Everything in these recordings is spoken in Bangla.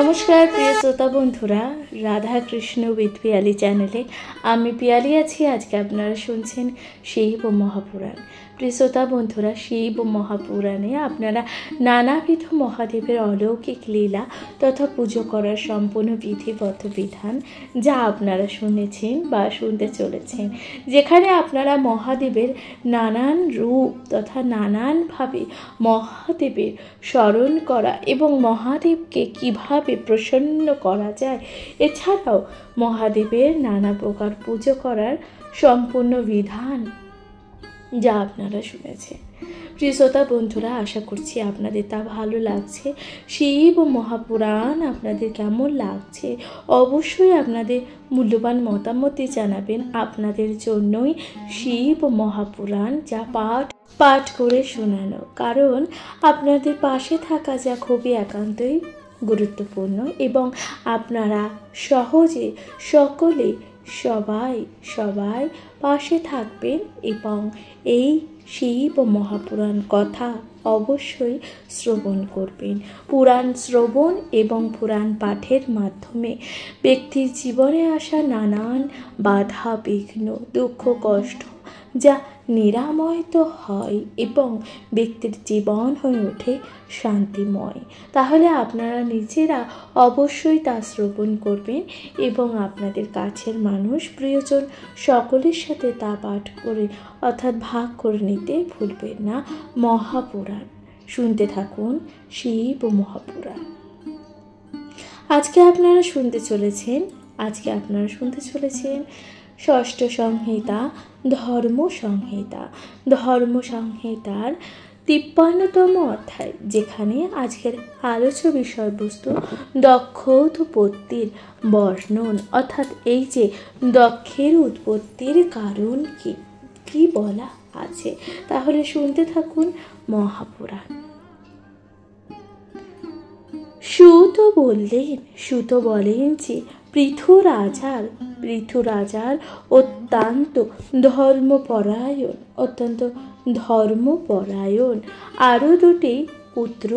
नमस्कार प्रिय श्रोता बंधुरा राधा कृष्ण उइथ पियाली चैनेले आमी पियाली आछि। आज के आपनारा शुनछेन शिव महापुराण। प्रिय श्रोता बंधुरा शिव महापुराणे आपनारा नानाविध महादेवेर अलौकिक लीला तथा पुजो करार सम्पूर्ण विधिबद्ध विधान जा आपनारा शुनेछेन बा शुनते चलेछेन, जेखाने आपनारा महादेवेर नानान रूप तथा नानान भावे महादेवेर स्मरण करा एवं महादेवके किभाबे प्रसन्न करा जाए एछाड़ाओ महादेवेर नाना प्रकार पुजो करार सम्पूर्ण विधान जा आपनारा शुनेछेन। प्रिय श्रोता बंधुरा आशा करछि आपनादेर ता भालो लागछे। शिव महापुराण आपनादेर केमन लागछे अवश्यई आपनादेर मूल्यबान मतामत जानाबेन। आपनादेर जोन्नोई शिव महापुराण जा पाठ करे शोनानो, कारण आपनादेर पाशे थाका जा खुबই एकान्तই गुरुत्वपूर्ण एवं आपनारा सहजे सकले सबाई पाशे थाकबेन एवं এই शिव महापुराण कथा अवश्यई श्रवण करबेन। पुराण श्रवण एवं पुराण पाठेर माध्यमे व्यक्तिर जीवने आसा नानान बाधा विघ्न दुख कष्ट जा निरामयित हय एवं व्यक्तिर जीवन हये ओठे शांतिमय। ताहले आपनारा निजेरा अवश्यई ता श्रवण करबेन एवं आपनादेर काछेर मानुष प्रियजन सकलेर साथे ता पाठ करे अर्थात भाग करे निते भुलबेन ना। महापुराण शुनते थाकुन शिव महापुराण। आजके आपनारा शुनते चलेछेन षष्ठ संहिता धर्म संहितार 53तम अध्याय, जेखाने आजकेर आलोच्य विषयबस्तु दक्ष उत्पत्तिर वर्णन अर्थात एई जे दक्षेर उत्पत्तिर कारण की बला आछे। ताहले शुनते थाकुन महापुराण। सूत बोलेन जे पृथु राजार अत्यंत धर्मपरायण आरो दुटी पुत्र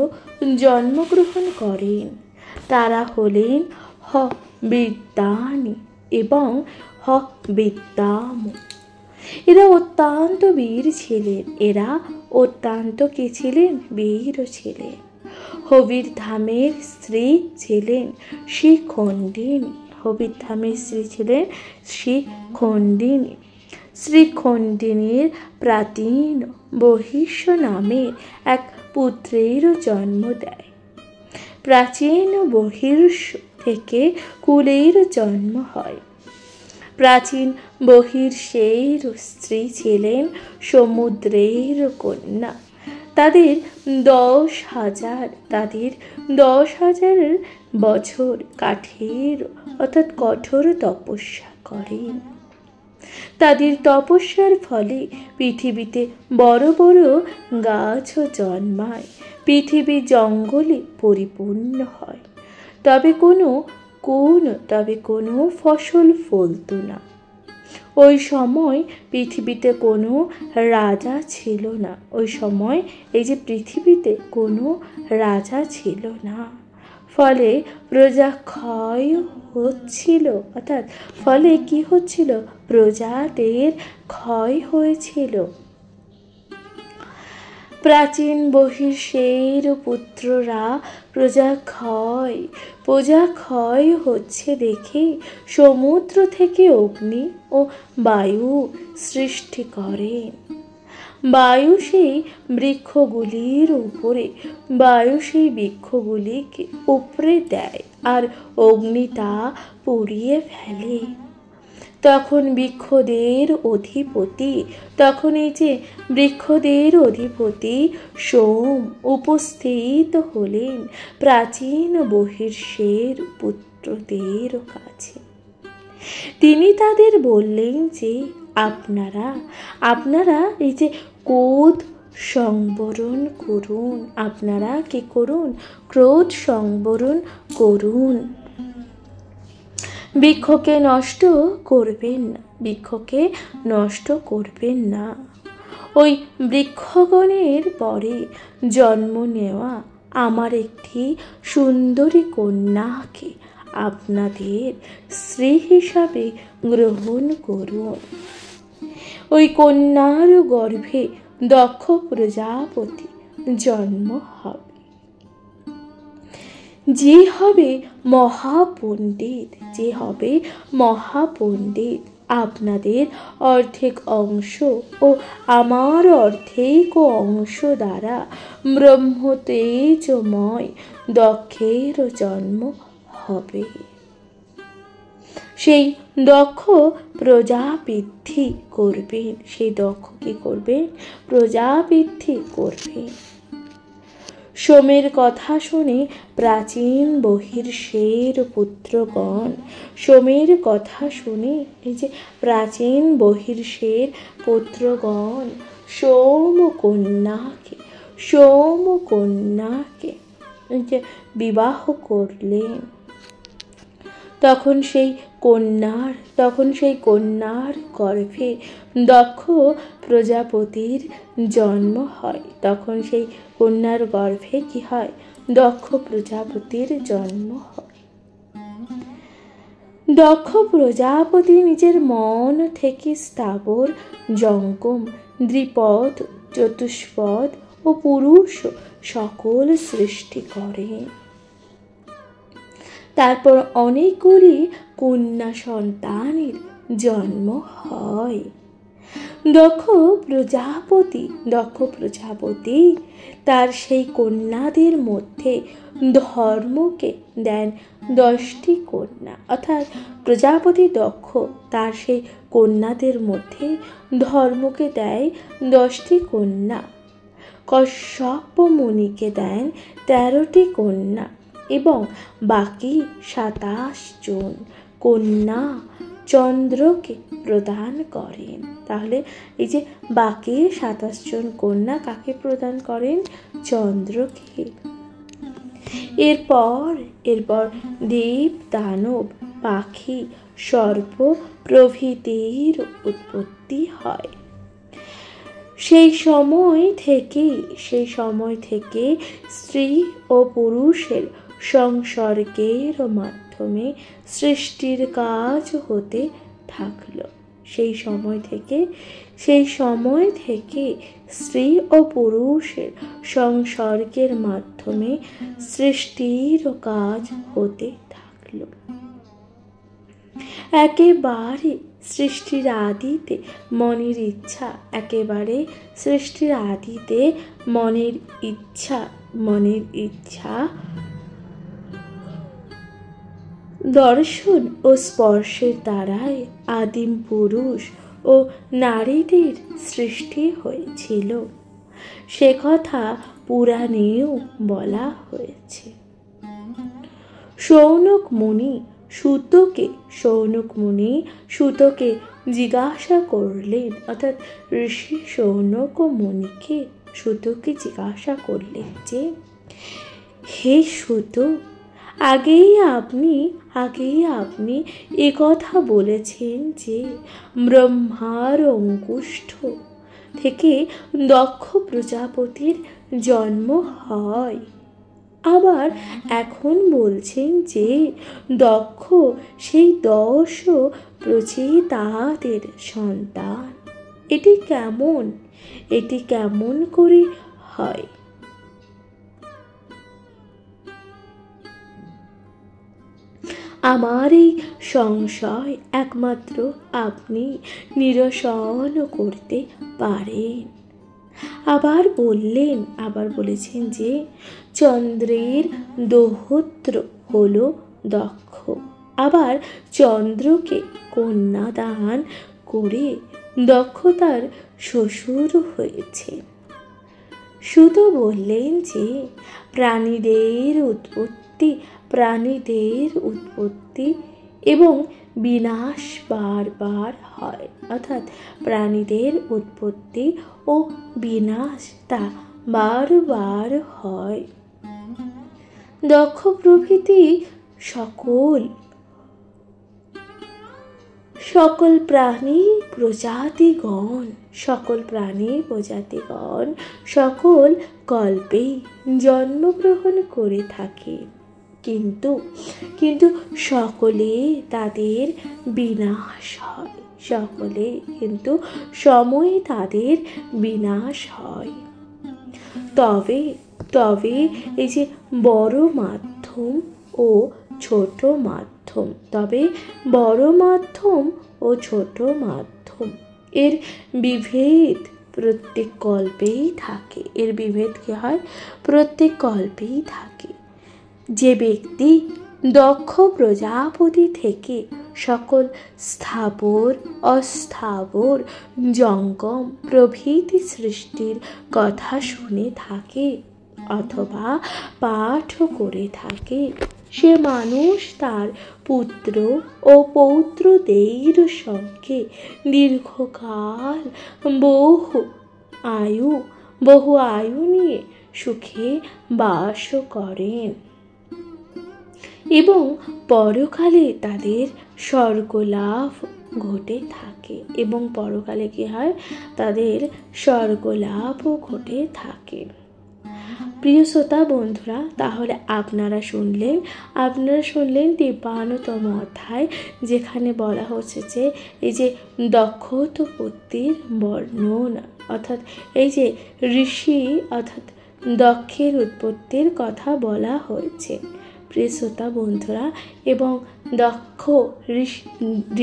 जन्मग्रहण करें। तारा हलेन हविद्यानी एवं हविद्याम। एरा अत्यंत वीर छिलेन। एरा अत्यंत कि छिलेन? वीर छिलेन। हविर्धामेर स्त्री छिलेन शिखण्डिनी। हविर्धामेर स्त्री छिलेन शिखण्डिनी। श्रीखण्डिनीर प्राचीन बहिष्य नामेर एक पुत्रेर जन्म देय। प्राचीन बहिर्ष थेके कुलेर जन्म हय। प्राचीन बहिर्षेर स्त्री छिलेन समुद्रेर कन्या। तादेर 10,000 बछर काठेर अर्थात कठोर तपस्या करें। तादेर तपस्यार फले पृथिवीते बड़ बड़ गाछ जन्माय। पृथिवी जंगले परिपूर्ण हय। तबे कोनो फसल फलतो ना। ওই সময় পৃথিবীতে কোনো রাজা ছিল না। ওই সময় এই যে পৃথিবীতে কোনো রাজা ছিল না, ফলে প্রজা ক্ষয় হচ্ছিল। অর্থাৎ ফলে কি হচ্ছিল? প্রজাদের ক্ষয় হয়েছিল। प्राचीन बहिर्षेर पुत्ररा प्रजा क्षय होच्छे देखे समुद्र थेके अग्नि ओ वायु सृष्टि करें। वायु सेई बृक्षगुलिर उपरे बृक्षगुलिके उपरे देय और अग्नि ता पुड़िये फेले। तखन बृक्षदेर अधिपति सोम उपस्थित हलेन प्राचीन बहिर्षेर पुत्रदेर काछे। तिनि तादेर बोललेन जे आपनारा এই যে क्रोध সংবরণ করুন। আপনারা কি করুন? ক্রোধ সংবরণ করুন। বৃক্ষকে নষ্ট করবেন না। ওই বৃক্ষগণের পরে জন্ম নেওয়া আমার একটি সুন্দরী কন্যাকে আপনাদের স্ত্রী হিসাবে গ্রহণ করুন। ওই কন্যার গর্ভে দক্ষ প্রজাপতি জন্ম হবে, যে হবে মহাপণ্ডিত, আপনাদের অর্ধেক অংশ ও আমার অর্ধেক অংশ দ্বারা ব্রহ্মতেজময় দক্ষের জন্ম হবে। সেই দক্ষ প্রজাবৃদ্ধি করবেন, প্রজাবৃদ্ধি করবেন। সোমের কথা শুনে প্রাচীন বহির্ষের পুত্রগণ, সোমকন্যাকে বিবাহ করলেন। তখন সেই কন্যার গর্ভে দক্ষ প্রজাপতির জন্ম হয়। দক্ষ প্রজাপতি নিজের মন থেকে স্থাবর, জঙ্গম, দ্বিপদ, চতুষ্পদ ও পুরুষ সকল সৃষ্টি করেন। তারপর অনেকগুলি কন্যা সন্তানের জন্ম হয়। দক্ষ প্রজাপতি তার সেই কন্যাদের মধ্যে ধর্মকে দেন 10টি কন্যা, অর্থাৎ প্রজাপতি দক্ষ তার সেই কন্যাদের মধ্যে ধর্মকে দেয় 10টি কন্যা। কশ্যপ মুনিকে দেন 13টি কন্যা এবং বাকি 27 জন কন্যা চন্দ্রকে প্রদান করেন। তাহলে এই যে বাকি 27 জন কন্যা কাকে প্রদান করেন? চন্দ্রকে। এরপর দেব, দানব, পাখি, সর্প প্রভৃতির উৎপত্তি হয়। সেই সময় থেকে স্ত্রী ও পুরুষের সংসর্গের মাধ্যমে সৃষ্টির কাজ হতে থাকলো। সেই সময় থেকে স্ত্রী ও পুরুষের সংসর্গের মাধ্যমে সৃষ্টির কাজ হতে থাকলো। একেবারে সৃষ্টির আদিতে মনের ইচ্ছা দর্শন ও স্পর্শের দ্বারাই আদিম পুরুষ ও নারীদের সৃষ্টি হয়েছিল, সে কথা পুরাণেও বলা হয়েছে। সৌনক মুনি সুতকে জিজ্ঞাসা করলেন, অর্থাৎ ঋষি সৌনক মুনিকে সুতকে জিজ্ঞাসা করলেন যে, হে সুত, আগেই আপনি একথা বলেছেন যে ব্রহ্মার অঙ্কুষ্ঠ থেকে দক্ষ প্রজাপতির জন্ম হয়। আবার এখন বলছেন যে দক্ষ সেই 10 প্রচেতাদের সন্তান। এটি কেমন করে হয়? আমার এই সংশয় একমাত্র আপনি নিরসন করতে পারেন। আবার বলেছেন যে চন্দ্রের দৌহিত্র হলো দক্ষ। আবার চন্দ্রকে কন্যা দান করে দক্ষ তার শ্বশুর হয়েছে। সুত বললেন যে প্রাণীদের উৎপত্তি এবং বিনাশ বারবার হয়, অর্থাৎ প্রাণীদের উৎপত্তি ও বিনাশ তা বারবার হয়। দক্ষ প্রভৃতি সকল প্রাণী প্রজাতিগণ, সকল প্রাণী প্রজাতিগণ সকল কল্পেই জন্মগ্রহণ করে থাকে, কিন্তু কিন্তু সকলে তাদের বিনাশ হয়, সকলে কিন্তু সময়ে তাদের বিনাশ হয়। তবে তবে এই যে বড় মাধ্যম ও ছোট মাধ্যম, তবে বড় মাধ্যম ও ছোট মাধ্যম এর বিভেদ প্রত্যেক কল্পেই থাকে। এর বিভেদ কি হয়? প্রত্যেক কল্পেই থাকে। যে ব্যক্তি দক্ষ প্রজাপতি থেকে সকল স্থাবর অস্থাবর জঙ্গম প্রভৃতি সৃষ্টির কথা শুনে থাকে অথবা পাঠ করে থাকে, সে মানুষ তার পুত্র ও পৌত্রদের সঙ্গে দীর্ঘকাল বহু আয়ু নিয়ে সুখে বাস করেন এবং পরকালে তাদের স্বর্গলাভ ঘটে থাকে, এবং পরকালে কি হয়? তাদের স্বর্গলাভও ঘটে থাকে। প্রিয় শ্রোতা বন্ধুরা, তাহলে আপনারা শুনলেন 53তম অধ্যায়, যেখানে বলা হচ্ছে যে এই যে দক্ষোৎপত্তির বর্ণনা, অর্থাৎ এই যে ঋষি অর্থাৎ দক্ষের উৎপত্তির কথা বলা হয়েছে। প্রিয় শ্রোতা বন্ধুরা, এবং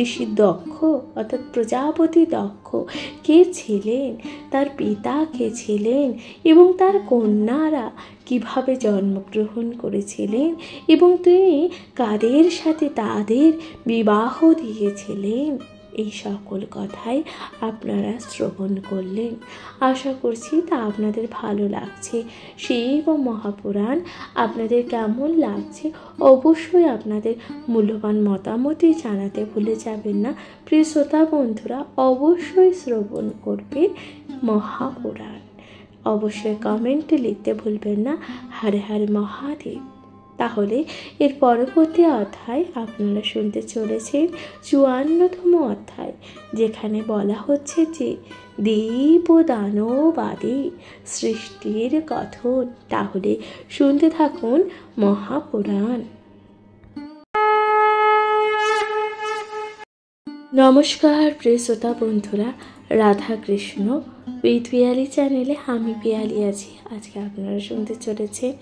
ঋষি দক্ষ অর্থাৎ প্রজাপতি দক্ষ কে ছিলেন, তার পিতা কে ছিলেন, এবং তার কন্যারা কিভাবে জন্মগ্রহণ করেছিলেন, এবং তিনি কাদের সাথে তাদের বিবাহ দিয়েছিলেন, এই সকল কথাই আপনারা শ্রবণ করলেন। আশা করছি তা আপনাদের ভালো লাগছে। শিব মহাপুরাণ আপনাদের কেমন লাগছে অবশ্যই আপনাদের মূল্যবান মতামতই জানাতে ভুলে যাবেন না। প্রিয় শ্রোতা বন্ধুরা, অবশ্যই শ্রবণ করবেন মহাপুরাণ। অবশ্যই কমেন্টে লিখতে ভুলবেন না হর হর মহাদেব। তাহলে এর পরবর্তী অধ্যায় আপনারা শুনতে চলেছেন 54তম অধ্যায়, যেখানে বলা হচ্ছে যে দেব দানব আদি সৃষ্টির কথন। তাহলে শুনতে থাকুন মহাপুরাণ। নমস্কার প্রিয় শ্রোতা বন্ধুরা, রাধা কৃষ্ণ উইথ পিয়ালি চ্যানেলে আমি পিয়ালি আছি। আজকে আপনারা শুনতে চলেছেন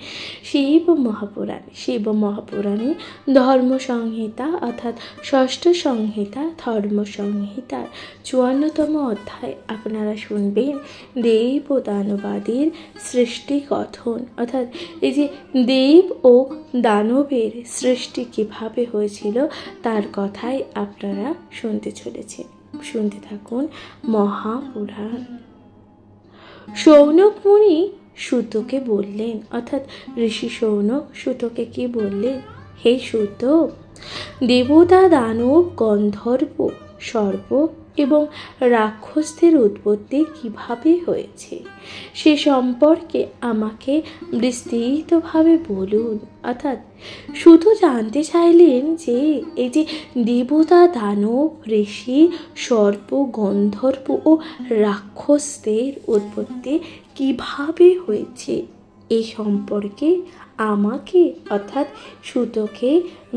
শিব মহাপুরাণ। শিব মহাপুরাণে ধর্ম সংহিতা অর্থাৎ ষষ্ঠ সংহিতা ধর্ম সংহিতার 54তম অধ্যায় আপনারা শুনবেন দেব ও দানবাদের সৃষ্টি কথন, অর্থাৎ এই যে দেব ও দানবের সৃষ্টি কিভাবে হয়েছিল তার কথাই আপনারা শুনতে চলেছেন। শুনতে থাকুন মহাপুরাণ। শৌনক মুনি সূতকে বললেন, অর্থাৎ ঋষি শৌনক সূতকে কি বললেন? হে সূত, দেবতা দানব গন্ধর্ব সর্প এবং রাক্ষসদের উৎপত্তি কিভাবে হয়েছে সে সম্পর্কে আমাকে বিস্তৃতভাবে বলুন। অর্থাৎ শুধু জানতে চাইলেন যে এই যে দেবতা দানব ঋষি সর্প গন্ধর্ব ও রাক্ষসদের উৎপত্তি কিভাবে হয়েছে এই সম্পর্কে আমাকে অর্থাৎ সূতকে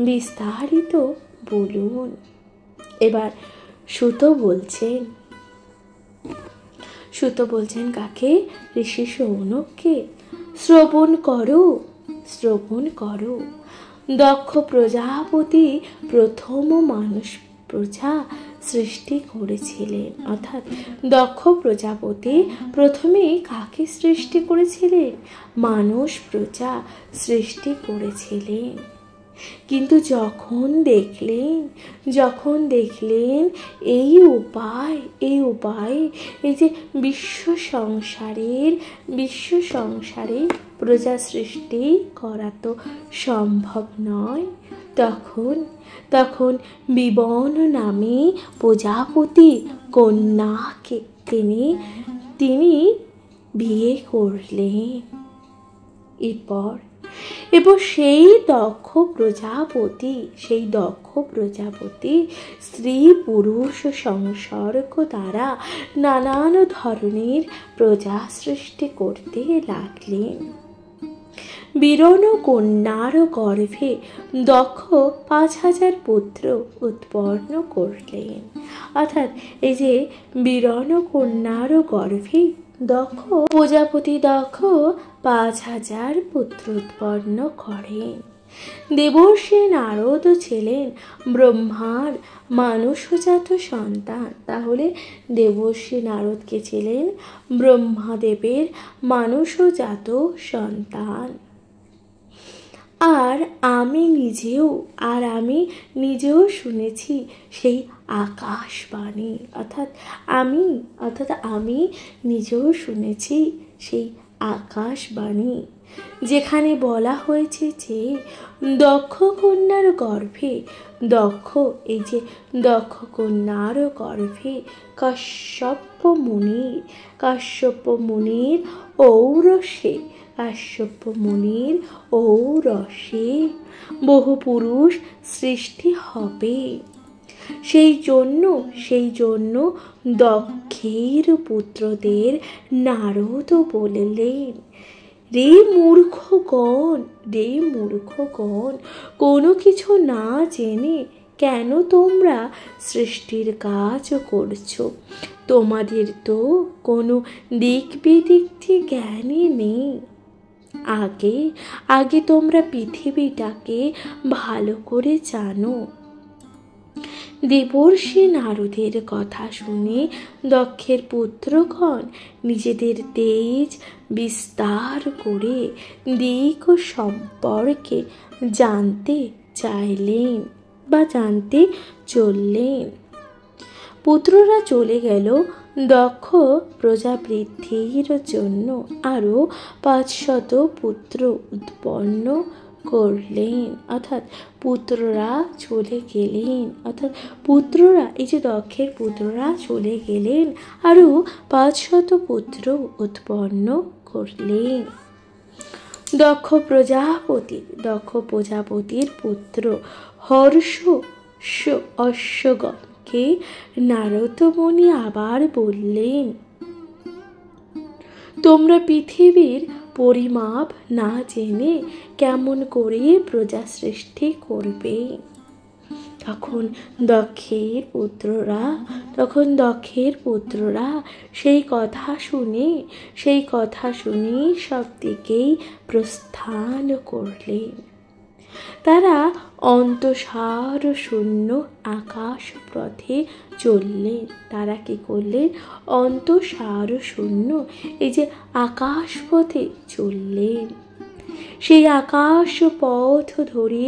বিস্তারিত বলুন। এবার সূত বলছেন কাকে? ঋষি শৌনককে। শ্রবণ করো। দক্ষ প্রজাপতি প্রথম মানুষ প্রজা সৃষ্টি করেছিলেন, অর্থাৎ দক্ষ প্রজাপতি প্রথমে কাকে সৃষ্টি করেছিলেন? মানুষ প্রজা সৃষ্টি করেছিলেন। কিন্তু যখন দেখলেন এই উপায় এই যে বিশ্ব সংসারে প্রজা সৃষ্টি করা তো সম্ভব নয়, তখন বিবন নামে প্রজাপতি কন্যাকে তিনি বিয়ে করলেন। এবং সেই দক্ষ প্রজাপতি স্ত্রী পুরুষ সংসর্গ দ্বারা নানান ধরনের প্রজা সৃষ্টি করতে লাগলেন। বীরণ কন্যার গর্ভে দক্ষ 5000 পুত্র উৎপন্ন করলেন। অর্থাৎ এই যে বীরণ কন্যার গর্ভে প্রজাপতি দক্ষ 5000 পুত্র উৎপন্ন করেন। দেবর্ষি নারদ ছিলেন ব্রহ্মার মানুষজাত সন্তান। তাহলে দেবর্ষি নারদ কে ছিলেন? ব্রহ্মাদেবের মানুষজাত সন্তান। আর আমি নিজেও শুনেছি সেই আকাশবাণী। অর্থাৎ আমি নিজেও শুনেছি সেই আকাশবাণী, যেখানে বলা হয়েছে যে দক্ষ কন্যার গর্ভে দক্ষ কন্যার গর্ভে কাশ্যপ মুনির ঔরসে বহু পুরুষ সৃষ্টি হবে। সেই জন্য দক্ষের পুত্রদের নারদ বললেন, রে মূর্খগণ, কোনো কিছু না জেনে কেন তোমরা সৃষ্টির কাজ করছো? তোমাদের তো কোনো দিক বিদিকটি জ্ঞানই নেই। আগে তোমরা পৃথিবীটাকে ভালো করে জানো। দেবর্ষি নারদের কথা শুনে দক্ষের পুত্রগণ নিজেদের তেজ বিস্তার করে দিক সম্পর্কে জানতে চাইলেন বা জানতে চললেন। পুত্ররা চলে গেল দক্ষ প্রজাবৃদ্ধির জন্য আরো 500 পুত্র উৎপন্ন করলেন। অর্থাৎ পুত্ররা এই যে দক্ষের পুত্ররা চলে গেলেন, আরো 500 পুত্র উৎপন্ন করলেন। দক্ষ প্রজাপতির পুত্র হর্ষ অশ্বগণকে নারদ মুনি আবার বললেন, তোমরা পৃথিবীর পরিমাপ না জেনে কেমন করে প্রজা সৃষ্টি করবে? তখন দক্ষের পুত্ররা সেই কথা শুনে সব দিকেই প্রস্থান করলেন। তারা অন্তঃসার শূন্য আকাশ পথে চললেন। তারা কি করলেন? অন্তঃসার শূন্য এই যে আকাশ পথে চললেন। সেই আকাশ পথ ধরে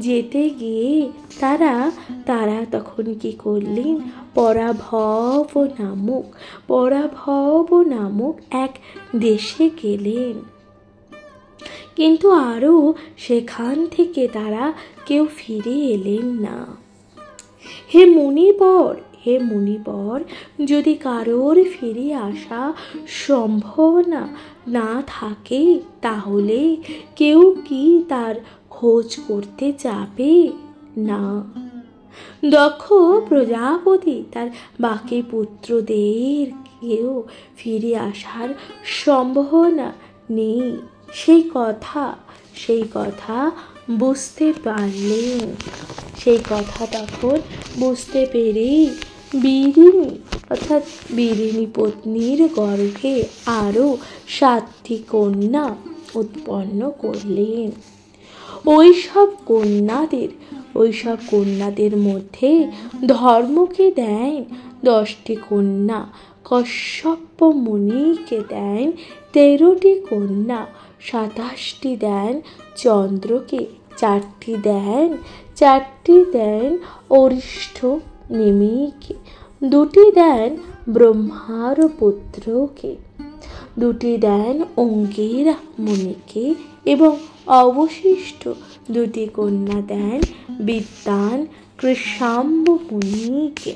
যেতে গিয়ে তারা তখন কি করলেন? পরাভব নামক এক দেশে গেলেন। কিন্তু আরো সেখান থেকে তারা কেউ ফিরে এলেন না। হে মুনিবর, যদি কারোর ফিরে আসা সম্ভাবনা না থাকে তাহলে কেউ কি তার খোঁজ করতে যাবে না? দক্ষ প্রজাপতি তার বাকি পুত্রদের কেউ ফিরে আসার সম্ভাবনা নেই সেই কথা বুঝতে পারলেন। সেই কথা তখন বুঝতে পেরেই বীরিণী পত্নীর গর্ভে আরো 7টি কন্যা উৎপন্ন করলেন। ওইসব কন্যাদের মধ্যে ধর্মকে দেন 10টি কন্যা, কশ্যপ মুনিকে দেন 13টি কন্যা, 27টি দেন চন্দ্রকে, 4টি দেন অরিষ্ঠ নেমিকে, 2টি দেন ব্রহ্মার পুত্রকে, 2টি দেন অঙ্গিরা মুনিকে এবং অবশিষ্ট 2টি কন্যা দেন বিদ্বান কৃশাম্ব মুনিকে।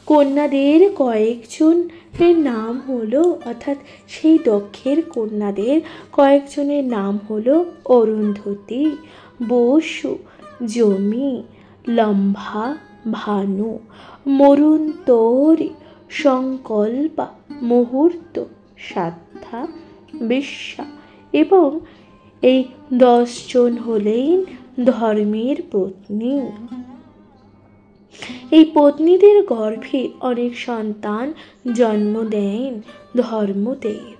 কন্যাদের কয়েকজন এর নাম হলো, অর্থাৎ সেই দক্ষের কন্যাদের কয়েকজনের নাম হলো অরুন্ধতী, বসু, জমি, লম্ভা, ভানু, মরুন্তরী, সংকল্পা, মুহূর্ত, সাধ্যা, বিশ্বা। এবং এই 10 জন হলেন ধর্মের পত্নী। এই পত্নীদের গর্ভে অনেক সন্তান জন্ম দেন ধর্মদেব।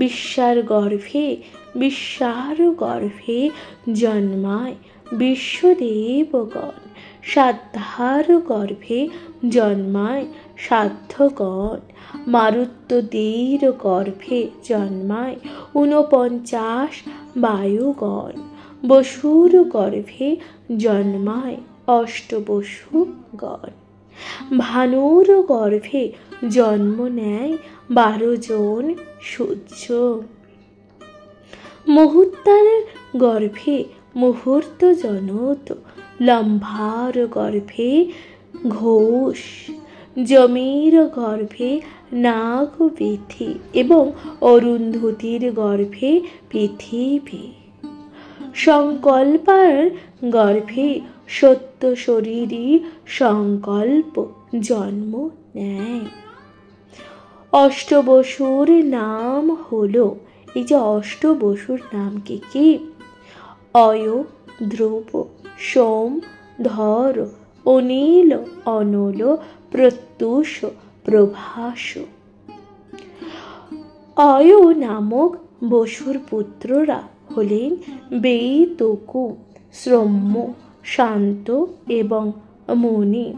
বিশ্বার গর্ভে জন্মায় বিশ্বদেবগণ। সাধ্যার গর্ভে জন্মায় সাধ্যগণ। মারুত্যদের গর্ভে জন্মায় 49 বায়ুগণ। বসুর গর্ভে জন্মায় অষ্টবসুগণ। ভানুর গর্ভে জন্ম নেয় 12 জন সূর্য। মুহূর্তার গর্ভে মুহূর্ত জনত। লম্ভার গর্ভে ঘোষ। জমির গর্ভে নাগবিথি এবং অরুন্ধতীর গর্ভে পৃথিবী। সংকল্পার গর্ভে সত্য শরীরী সংকল্প জন্ম নেয়। অষ্টবসুর নাম হলো, এই যে অষ্টবসুর নাম কি? অয়, ধ্রুব, সোম, ধর, অনিল, অনল, প্রত্যুষ, প্রভাস। অয় নামক বসুর পুত্ররা হলেন বেতকু, শ্রম্য, শান্ত এবং মুনি।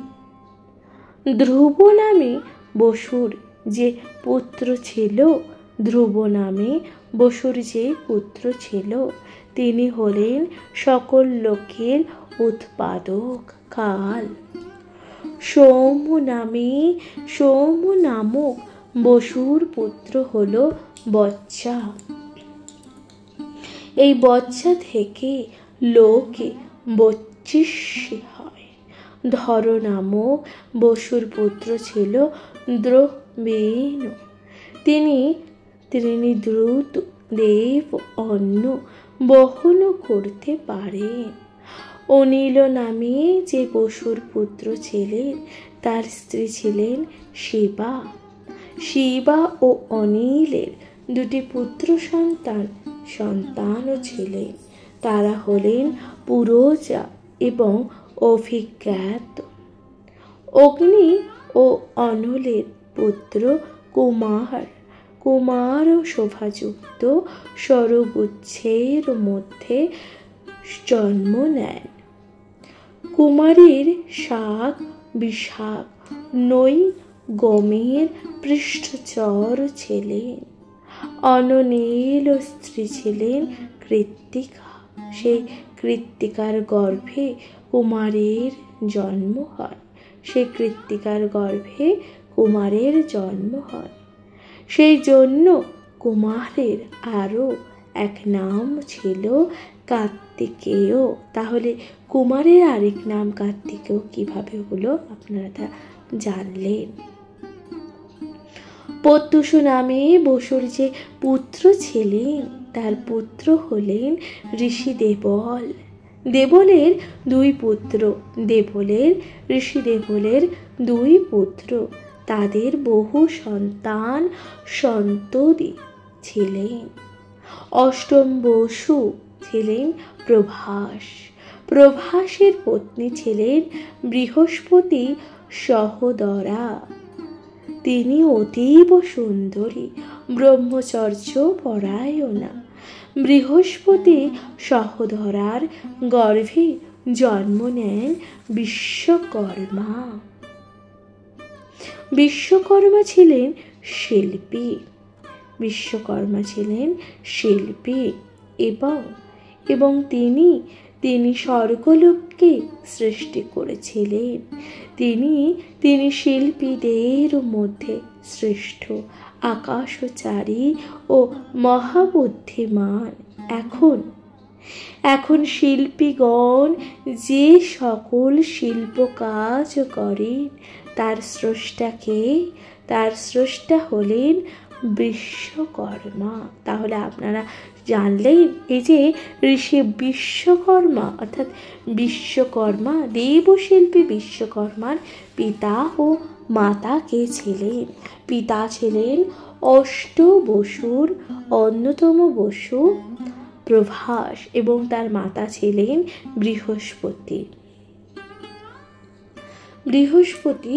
ধ্রুব নামে বসুর যে পুত্র ছিল, তিনি হলেন সকল লোকের উৎপাদক কাল। সোম নামক বসুর পুত্র হল বচ্চা। এই বচ্চা থেকে লোকে বচ্চিষ্যি হয়। ধর নামক বসুর পুত্র ছিল দ্রবিণু। তিনি দ্রুত দেব অন্ন বহন করতে পারেন। অনিল নামে যে বসুর পুত্র ছিলেন, তার স্ত্রী ছিলেন শিবা। শিবা ও অনিলের 2টি পুত্র সন্তানও ছিলেন। তারা হলেন পুরোজা এবং অভিজ্ঞাত। অগ্নি ও অনলের পুত্র কুমার শোভাযুক্ত সরগুচ্ছের মধ্যে জন্ম নেন। কুমারীর শাক বিশাখ নৈ গমের পৃষ্ঠচর ছিলেন। অননীল স্ত্রী ছিলেন কৃত্তিকা। সেই কৃত্তিকার গর্ভে কুমারের জন্ম হয়। সেই জন্য কুমারের আরও এক নাম ছিল কার্তিকেয়। তাহলে কুমারের আরেক নাম কার্তিকেয় কিভাবে হলো আপনারা তা জানলেন। প্রত্যুষ নামে বসুর যে পুত্র ছিলেন, তার পুত্র হলেন ঋষি দেবল। ঋষি দেবলের 2 পুত্র, তাদের বহু সন্ততি ছিলেন। অষ্টম বসু ছিলেন প্রভাস। প্রভাসের পত্নী ছিলেন বৃহস্পতি সহোদরা। তিনি অতীব সুন্দরী, ব্রহ্মচর্য পরায়ণা। বৃহস্পতি সহোদরার গর্ভে জন্ম নেন বিশ্বকর্মা। বিশ্বকর্মা ছিলেন শিল্পী এবং তিনি স্বর্গলোককে সৃষ্টি করেছিলেন। তিনি শিল্পীদের মধ্যে শ্রেষ্ঠ, আকাশচারী ও মহাবুদ্ধিমান। এখন শিল্পীগণ যে সকল শিল্প কাজ করেন, তার স্রষ্টাকে, তার স্রষ্টা হলেন বিশ্বকর্মা। তাহলে আপনারা জানলেই এই যে ঋষি বিশ্বকর্মা অর্থাৎ বিশ্বকর্মা দেবশিল্পী বিশ্বকর্মার পিতা ও মাতা কে ছিলেন। পিতা ছিলেন অষ্ট বসুর অন্যতম বসু প্রভাস এবং তার মাতা ছিলেন বৃহস্পতি। বৃহস্পতি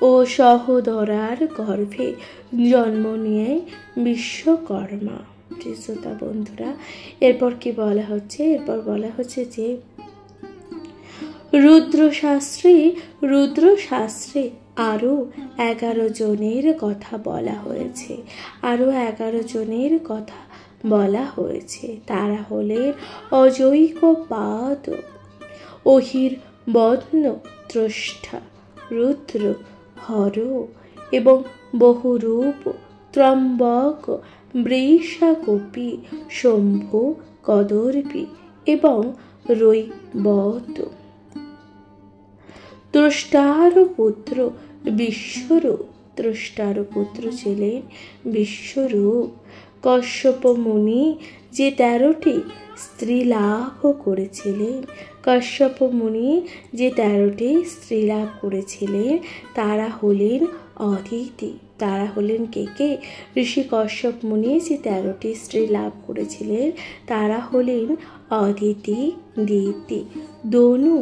ও সহোদরার গর্ভে জন্ম নিয়ে বিশ্বকর্মা। শ্রোতা বন্ধুরা, এরপর কি বলা হচ্ছে? এরপর বলা হচ্ছে যে রুদ্রশাস্ত্রে আরও 11 জনের কথা বলা হয়েছে। বলা হয়েছে তারা হলেন অজৈকপাদ, অহির্বর্ণ, ত্রষ্টা, রুদ্র, হর এবং বহুরূপ, ত্রম্বক, বৃষাকপি, শম্ভু, কদর্পী এবং রৈবত। ত্রষ্টার পুত্র বিশ্বরূপ। ত্রষ্টার পুত্র ছিলেন বিশ্বরূপ। কশ্যপ মুনি যে 13টি স্ত্রী লাভ করেছিলেন তারা হলেন অদিতি। তারা হলেন কে? ঋষি কশ্যপ মুনি যে 13টি স্ত্রী লাভ করেছিলেন তারা হলেন অদিতি, দিতি, দনু,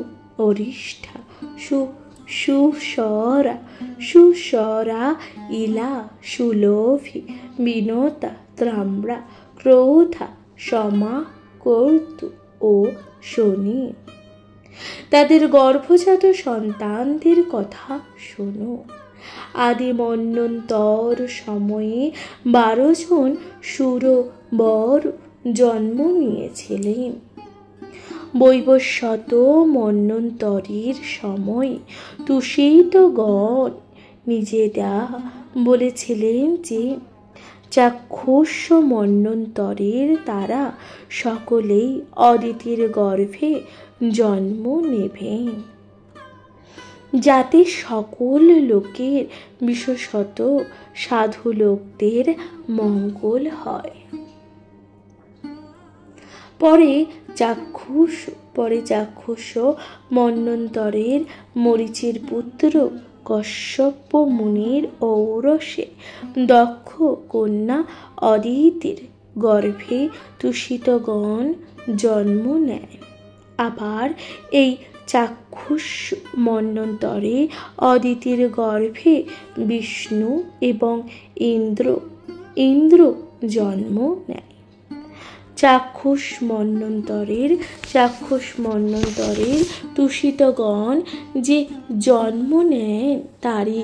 অরিষ্ঠা, সুসরা, ইলা, সুলোভি, বিনতা, ত্রাম্রা, ক্রোধা, সমা, কর্তু ও শনি। তাদের গর্ভজাত সন্তানদের কথা শোনো। আদি মন্বন্তর সময়ে 12 জন সুরবর জন্ম নিয়েছিলেন। বৈবস্বত মন্বন্তরের সময় তুষিতগণ নিজেরা বলেছিলেন যে চাক্ষুষ মন্বন্তরের তারা সকলেই অদিতির গর্ভে জন্ম নেবেন, যাতে সকল লোকের বিশেষত সাধু লোকদের মঙ্গল হয়। পরে চাক্ষুষ মন্বন্তরের মরীচির পুত্র কশ্যপ মুনির ঔরসে দক্ষ কন্যা অদিতির গর্ভে তুষিতগণ জন্ম নেয়। আবার এই চাক্ষুষ মন্বন্তরে অদিতির গর্ভে বিষ্ণু এবং ইন্দ্র জন্ম নেয়। চাক্ষুষ মন্বন্তরের তুষিতগণ যে জন্ম নেন তারই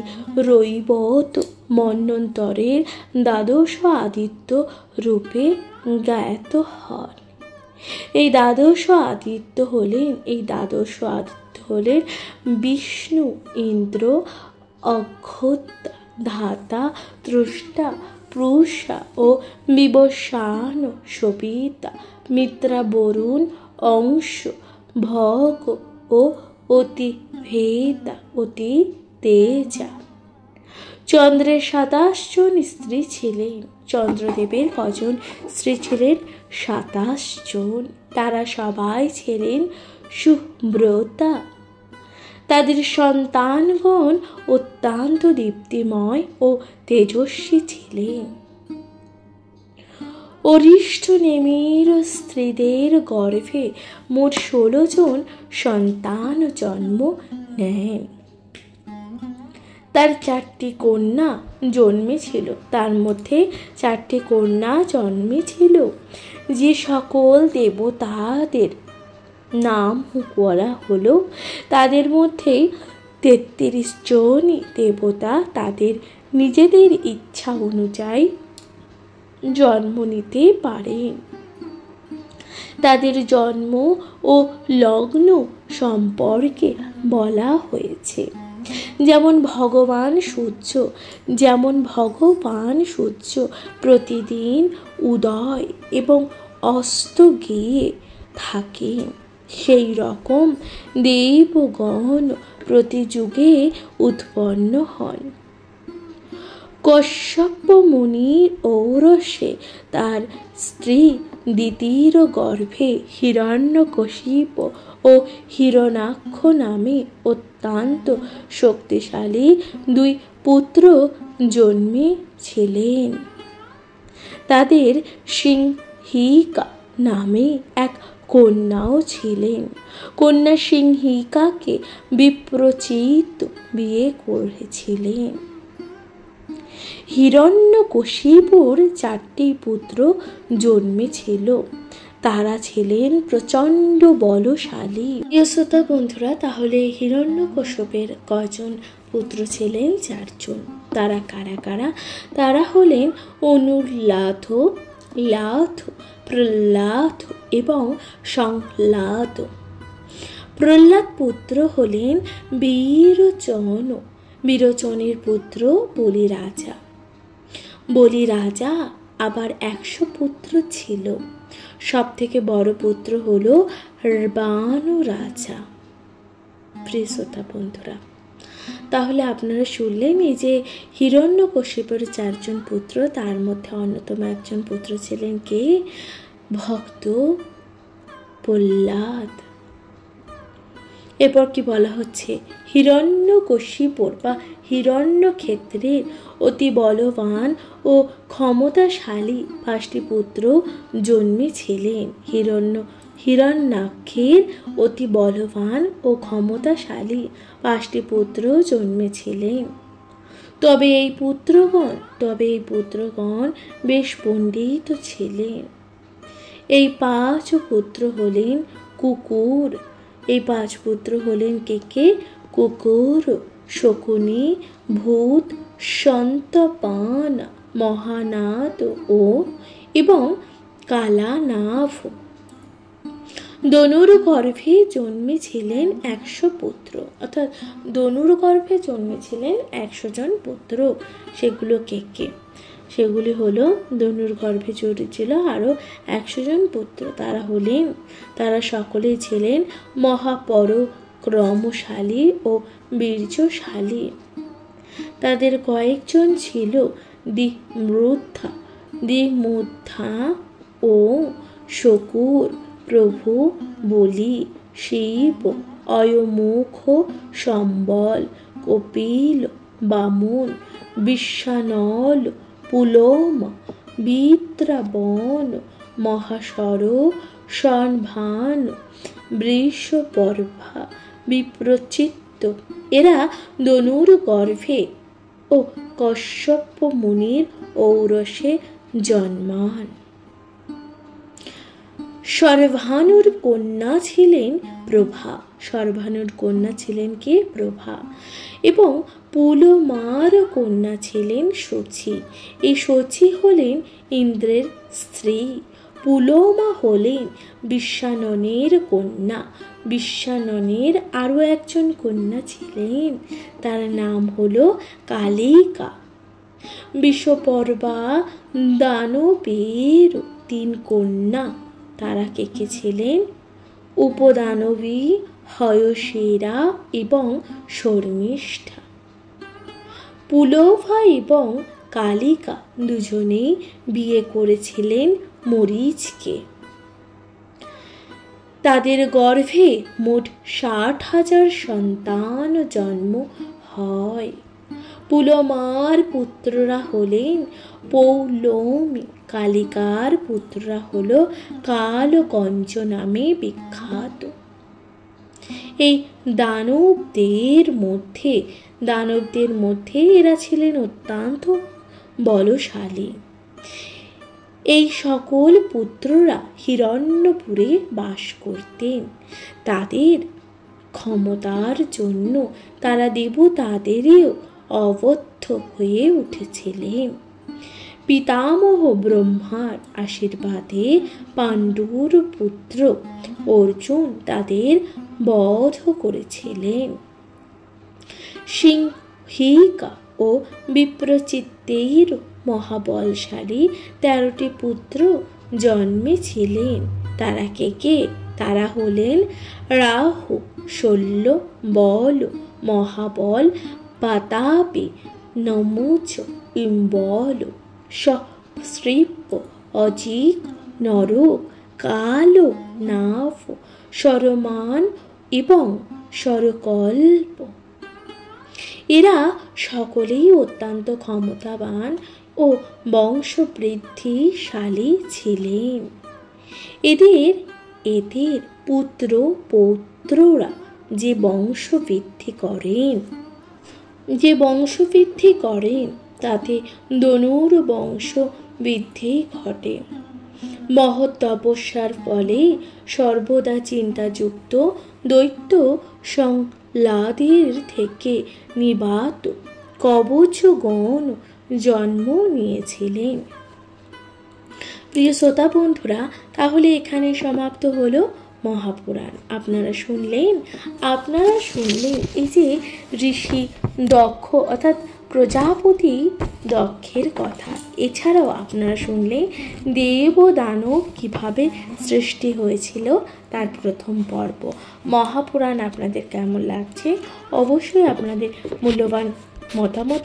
রৈবত মন্বন্তরের 12 আদিত্য রূপে জ্ঞাত হন। এই 12 আদিত্য হলেন বিষ্ণু, ইন্দ্র, অক্ষতা, ধাতা, ত্রষ্টা, পূষা ও বিবস্বান, সবিতা, মিত্রা, বরুণ, অংশ, ভগ ও অতি তেজা। চন্দ্রের 27 জন স্ত্রী ছিলেন। চন্দ্রদেবের কজন স্ত্রী ছিলেন? 27 জন। তারা সবাই ছিলেন সুব্রতা। তাদের সন্তানগণ অত্যন্ত দীপ্তিময় ও তেজস্বী ছিলেন। অরিষ্ট নেমির স্ত্রীদের গর্ভে মোট 16 জন সন্তান জন্ম নেন। তার 4টি কন্যা জন্মেছিল। তার মধ্যে 4টি কন্যা জন্মেছিল। যে সকল দেবতাদের নাম বলা হলো তাদের মধ্যে 33 জনই দেবতা তাদের নিজেদের ইচ্ছা অনুযায়ী জন্ম নিতে পারেন। তাদের জন্ম ও লগ্ন সম্পর্কে বলা হয়েছে। যেমন ভগবান সূর্য প্রতিদিন উদয় এবং অস্ত গিয়ে থাকেন, সেই রকম দেবগণ প্রতি যুগে উৎপন্ন হন। কশ্যপ মুনির ঔরসে তার স্ত্রী দিতির গর্ভে হিরণ্যকশিপ ও হিরণাক্ষ নামে অত্যন্ত শক্তিশালী দুই পুত্র জন্মেছিলেন। তাদের সিংহিকা নামে এক কন্যাও ছিলেন। কন্যা সিংহিকাকে বিপ্রচিত বিয়ে করেছিলেন। হিরণ্যকশিপুর 4টি পুত্র জন্মেছিল। তারা ছিলেন প্রচণ্ড বলশালী। শ্রোতা বন্ধুরা, তাহলে হিরণ্যকশিপুর কয়জন পুত্র ছিলেন? 4 জন। তারা কারা কারা? তারা হলেন অনুলাথ, লাথ, প্রহ্লাদ এবং সংলাদ। প্রহ্লাদ পুত্র হলেন বিরোচন। বিরোচনের পুত্র বলি রাজা। বলি রাজা আবার 100 পুত্র ছিল। সব থেকে বড় পুত্র হলো বানু রাজা। প্রিয় শ্রোতা বন্ধুরা, তাহলে আপনারা শুনলেন এই যে হিরণ্যকশিপুর 4 জন পুত্র, তার মধ্যে অন্যতম একজন পুত্র ছিলেন কে? ভক্ত প্রহ্লাদ। এরপর কি বলা হচ্ছে? হিরণ্যকশিপুর বা হিরণ্যক্ষেত্রের অতি বলবান ও ক্ষমতাশালী 5টি পুত্র জন্মেছিলেন। হিরণ্যাক্ষের অতি বলবান ও ক্ষমতাশালী 5টি পুত্র জন্মেছিলেন। তবে এই পুত্রগণ বেশ পণ্ডিত ছিলেন। এই 5 পুত্র হলেন কুকুর। এই 5 পুত্র হলেন কে? কুকুর, শকুনি, ভূত, সন্তপান, মহানাদ এবং কালানাভ। ধনুর গর্ভে জন্মেছিলেন 100 পুত্র, অর্থাৎ ধনুর গর্ভে জন্মেছিলেন 100 জন পুত্র। সেগুলো কে? সেগুলি হলো ধনুর গর্ভে জন্মেছিল আরো 100 জন পুত্র। তারা সকলেই ছিলেন মহাপরাক্রমশালী ও বীর্যশালী। তাদের কয়েকজন ছিল দ্বিমূর্ধা ও শকুর, প্রভু বলি, শিব, অয়মুখ, সম্বল, কপিল, বামন, বিশ্বানল, পুলোম, বিদ্রাবণ, মহাসর, শনভান, বৃষপর্ভা, বিপ্রচিত্ত। এরা ধনুর গর্ভে ও কশ্যপ মুনির ঔরসে জন্মান। শরভানুর কন্যা ছিলেন প্রভা। শরভানুর কন্যা ছিলেন কে? প্রভা। এবং পুলোমার কন্যা ছিলেন শচী। এই শচী হলেন ইন্দ্রের স্ত্রী। পুলোমা হলেন বিশ্বাননের কন্যা। বিশ্বাননের আরো একজন কন্যা ছিলেন, তার নাম হলো কালিকা। বিশ্বপর্বা দানবের 3 কন্যা। তারা কে ছিলেন? উপদানবী, হয়সেরা এবং শর্মিষ্ঠা। পুলোভা এবং কালিকা দুজনেই বিয়ে করেছিলেন মরিচকে। তাদের গর্ভে মোট 60,000 সন্তান জন্ম হয়। পুলোমার পুত্ররা হলেন পৌলোমী। কালিকার পুত্ররা হলো কালকঞ্চ নামে বিখ্যাত। এই দানবদের মধ্যে এরা ছিলেন অত্যন্ত বলশালী। এই সকল পুত্ররা হিরণ্যপুরে বাস করতেন। তাদের ক্ষমতার জন্য তারা দেবতাদেরও অবদ্ধ হয়ে উঠেছিলেন। পিতামহ ব্রহ্মার আশীর্বাদে পাণ্ডুর পুত্র অর্জুন তাদের বধ করেছিলেন। সিংহিকা ও বিপ্রচিত্তের মহাবলশালী 13টি পুত্র জন্মেছিলেন। তারা কে? তারা হলেন রাহু, শল্য, বল, মহাবল, পাতাপি, নমুচ, ইম্বল, সৃপ, অজিক, নরক, কাল, নাভ, শরমান এবং শরকল্প। এরা সকলেই অত্যন্ত ক্ষমতাবান ও বংশবৃদ্ধিশালী ছিলেন। এদের পুত্র পৌত্ররা যে বংশবৃদ্ধি করেন তাতে ধনুর বংশ বৃদ্ধি ঘটে। মহৎ তপস্যার ফলে সর্বদা চিন্তাযুক্ত দৈত্য সংলাদের থেকে নিবাত কবচগণ জন্ম নিয়েছিলেন। প্রিয় শ্রোতা বন্ধুরা, তাহলে এখানে সমাপ্ত হলো মহাপুরাণ। আপনারা শুনলেন এই যে ঋষি দক্ষ অর্থাৎ প্রজাপতি দক্ষের কথা। এছাড়াও আপনারা শুনলেন দেব দানব কিভাবে সৃষ্টি হয়েছিল তার প্রথম পর্ব। মহাপুরাণ আপনাদের কেমন লাগছে অবশ্যই আপনাদের মূল্যবান মতামত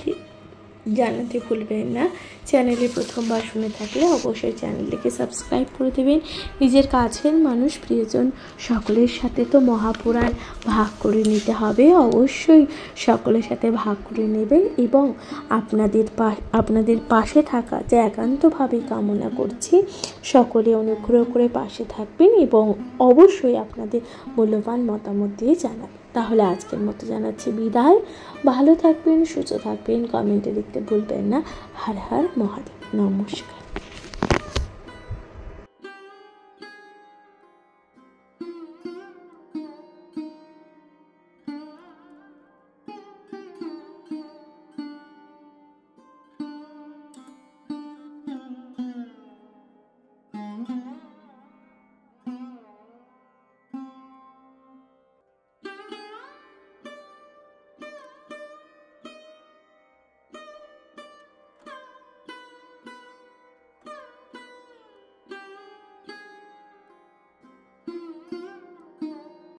জানাতে ভুলবেন না। চ্যানেলে প্রথমবার শুনে থাকলে অবশ্যই চ্যানেলটিকে সাবস্ক্রাইব করে দেবেন। নিজের কাছের মানুষ প্রিয়জন সকলের সাথে তো মহাপুরাণ ভাগ করে নিতে হবে, অবশ্যই সকলের সাথে ভাগ করে নেবেন এবং আপনাদের পাশে থাকা যে একান্তভাবে কামনা করছি সকলে অনুগ্রহ করে পাশে থাকবেন এবং অবশ্যই আপনাদের মূল্যবান মতামত দিয়ে জানাবেন। তাহলে আজকের মতো জানাচ্ছি বিদায়। ভালো থাকবেন, সুস্থ থাকবেন, কমেন্টে লিখতে ভুলবেন না। হর হর মহাদেব। নমস্কার।